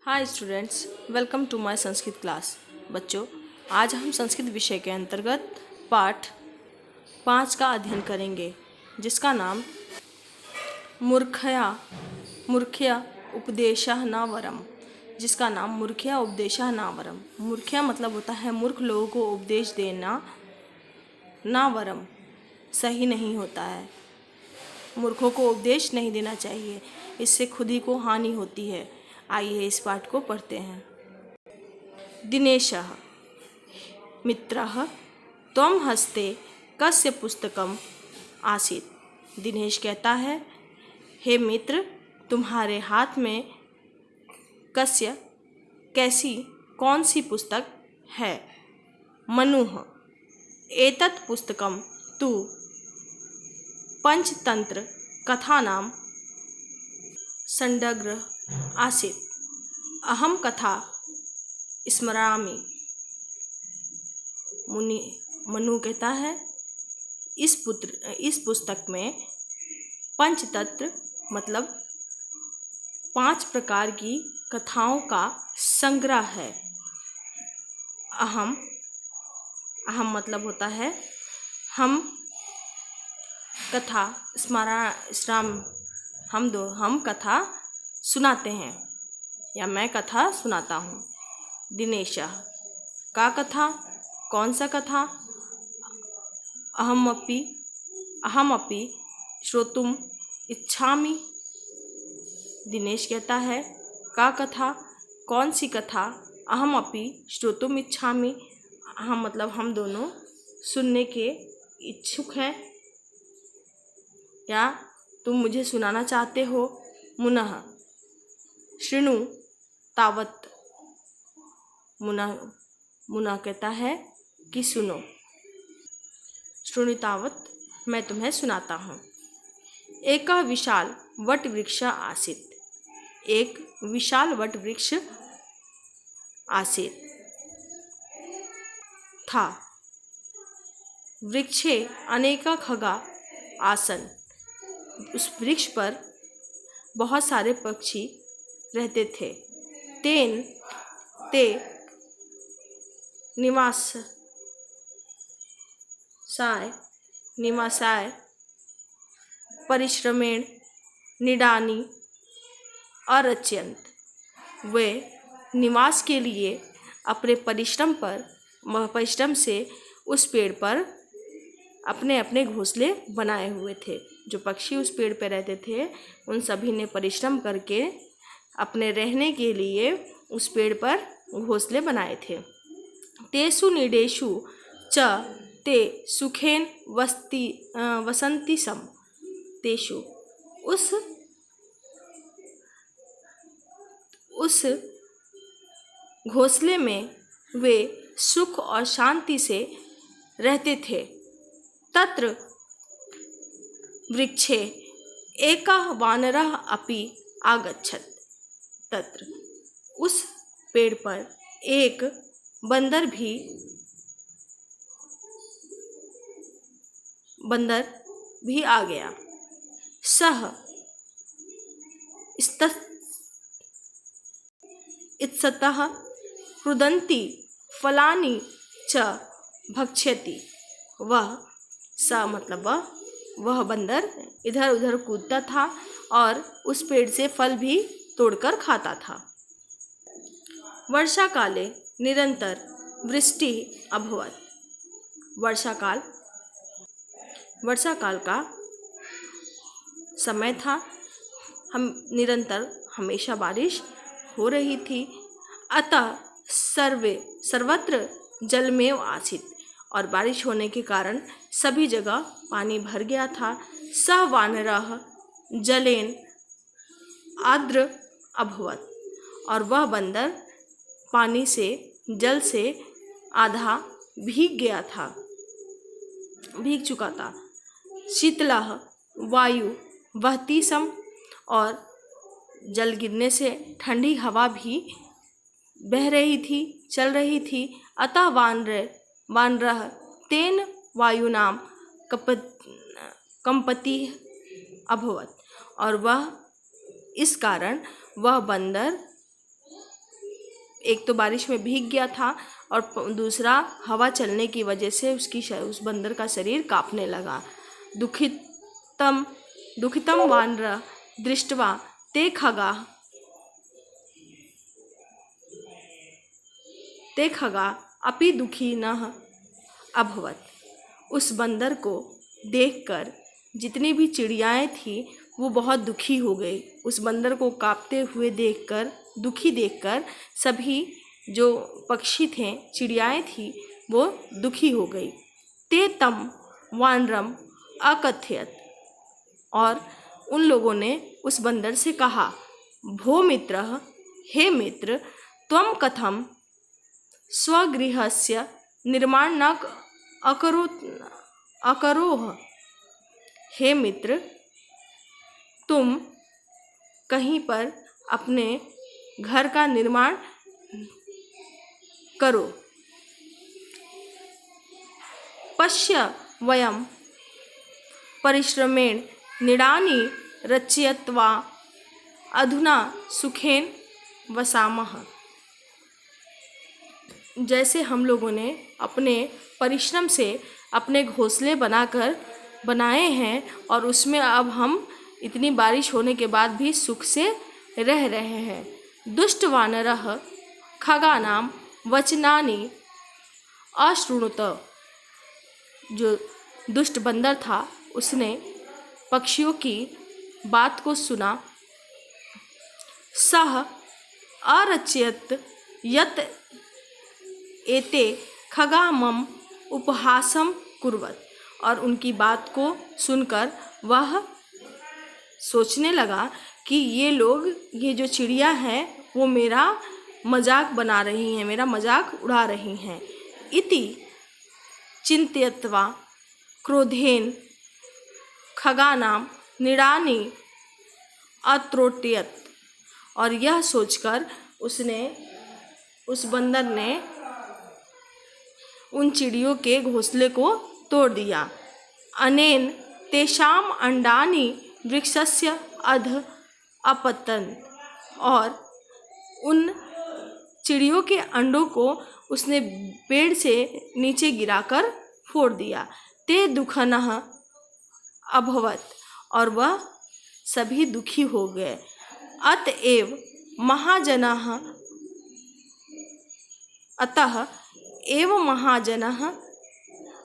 Hi students, welcome to my Sanskrit class. बच्चों, आज हम संस्कृत विषय के अंतर्गत पाठ 5 का अध्ययन करेंगे, जिसका नाम मूर्खया उपदेशः न वरम। मूर्खया मतलब होता है मूर्ख लोगों को उपदेश देना, ना वरम सही नहीं होता है। मूर्खों को उपदेश नहीं देना चाहिए, इससे खुद ही को हानि होती है। आइए इस पाठ को पढ़ते हैं। दिनेशः मित्रः त्वं हस्ते कस्य पुस्तकम् आसीत्। दिनेश कहता है, हे मित्र, तुम्हारे हाथ में कस्य कैसी कौन सी पुस्तक है। मनुः एतत् पुस्तकं तु पंचतंत्र कथानां संग्रहः आसीत्। अहम कथा स्मरामि। मनु कहता है, इस पुस्तक में पंचतंत्र मतलब 5 प्रकार की कथाओं का संग्रह है। अहम मतलब होता है हम, कथा हम कथा सुनाते हैं या मैं कथा सुनाता हूँ। दिनेशः का कथा, कौन सा कथा। अहमपि श्रोतुम इच्छामि। दिनेश कहता है, का कथा, कौन सी कथा। अहमपि श्रोतुम इच्छामि, हम मतलब हम दोनों सुनने के इच्छुक हैं या तुम मुझे सुनाना चाहते हो। मुनः शृणु तावत्। मुना कहता है कि सुनो। शृणु तावत् मैं तुम्हें सुनाता हूँ। एक विशाल वट वृक्ष आसीत्। एक विशाल वट वृक्ष आसीत् था। वृक्षे अनेका खगा आसन। उस वृक्ष पर बहुत सारे पक्षी रहते थे। ते निवासाय परिश्रमेण निडानी अरच्यन्त। वे निवास के लिए अपने परिश्रम से उस पेड़ पर अपने अपने घोंसले बनाए हुए थे। जो पक्षी उस पेड़ पर रहते थे, उन सभी ने परिश्रम करके अपने रहने के लिए उस पेड़ पर घोंसले बनाए थे। तेषु नीडेषु च ते सुखेन वसन्ति स्म। तेषु उस घोंसले में वे सुख और शांति से रहते थे। तत्र वृक्षे एकः वानरः अपि आगच्छत्। तत्र उस पेड़ पर एक बंदर भी आ गया। सह इत्सतः रुदन्ति फलानि च भक्ष्यति। वह बंदर इधर उधर कूदता था और उस पेड़ से फल भी तोड़कर खाता था। वर्षा काले निरंतर वृष्टि अभवत्। वर्षा काल का समय था। हमेशा बारिश हो रही थी। अतः सर्वत्र जलमेव आसीत्। और बारिश होने के कारण सभी जगह पानी भर गया था। सः वानरः जलेन आर्द्र अभवत्। और वह बंदर जल से आधा भीग चुका था। शीतलः वायु वहति स्म। और जल गिरने से ठंडी हवा भी चल रही थी। अतः वानरः तेन वायुनां कंपति अभवत्। और इस कारण वह बंदर एक तो बारिश में भीग गया था और दूसरा हवा चलने की वजह से उस बंदर का शरीर कांपने लगा। दुखितम वानर दृष्ट्वा ते खगा अपि दुखी न अभवत। उस बंदर को देखकर जितनी भी चिड़ियाएँ थी वो बहुत दुखी हो गई। उस बंदर को कांपते हुए देखकर, दुखी देखकर सभी जो पक्षी थे, चिड़ियाएँ थी, वो दुखी हो गई। ते तम वानरम अकथयत, और उन लोगों ने उस बंदर से कहा, भो मित्र, हे मित्र, त्वं कथम स्वगृहस्य निर्माण न अकरोह। हे मित्र, तुम कहीं पर अपने घर का निर्माण करो। पश्य वयम परिश्रमेण निडानि रचयित्वा अधुना सुखेन वसामः। जैसे हम लोगों ने अपने परिश्रम से अपने घोंसले बनाए हैं और उसमें अब हम इतनी बारिश होने के बाद भी सुख से रह रहे हैं। दुष्ट वानरः खगानां वचनानि अशृणुत। जो दुष्ट बंदर था उसने पक्षियों की बात को सुना। सह अरचयत यत एते खगा मम उपहासम कुर्वत। और उनकी बात को सुनकर वह सोचने लगा कि ये जो चिड़िया हैं वो मेरा मजाक बना रही हैं, मेरा मजाक उड़ा रही हैं। इति चिंतयत्वा क्रोधेन खगानां निडानि अत्रोटयत। और यह सोचकर उस बंदर ने उन चिड़ियों के घोंसले को तोड़ दिया। अनेन तेषाम अंडानि वृक्षस्य अध अपतन। और उन चिड़ियों के अंडों को उसने पेड़ से नीचे गिराकर फोड़ दिया। ते दुखनः अभवत। और वह सभी दुखी हो गए। अतएव महाजनः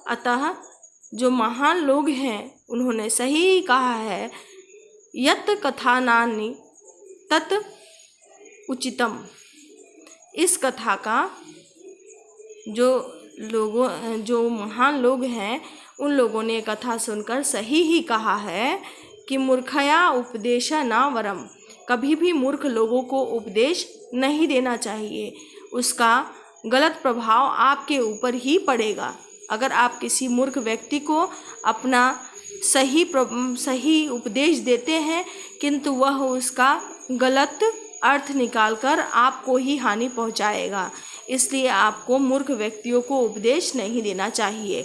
अतः जो महान लोग हैं उन्होंने सही कहा है। यत कथानानि तत् उचितम। इस कथा का जो महान लोग हैं उन लोगों ने कथा सुनकर सही ही कहा है कि मूर्खया उपदेश न वरम। कभी भी मूर्ख लोगों को उपदेश नहीं देना चाहिए, उसका गलत प्रभाव आपके ऊपर ही पड़ेगा। अगर आप किसी मूर्ख व्यक्ति को अपना सही उपदेश देते हैं किंतु वह उसका गलत अर्थ निकालकर आपको ही हानि पहुंचाएगा, इसलिए आपको मूर्ख व्यक्तियों को उपदेश नहीं देना चाहिए।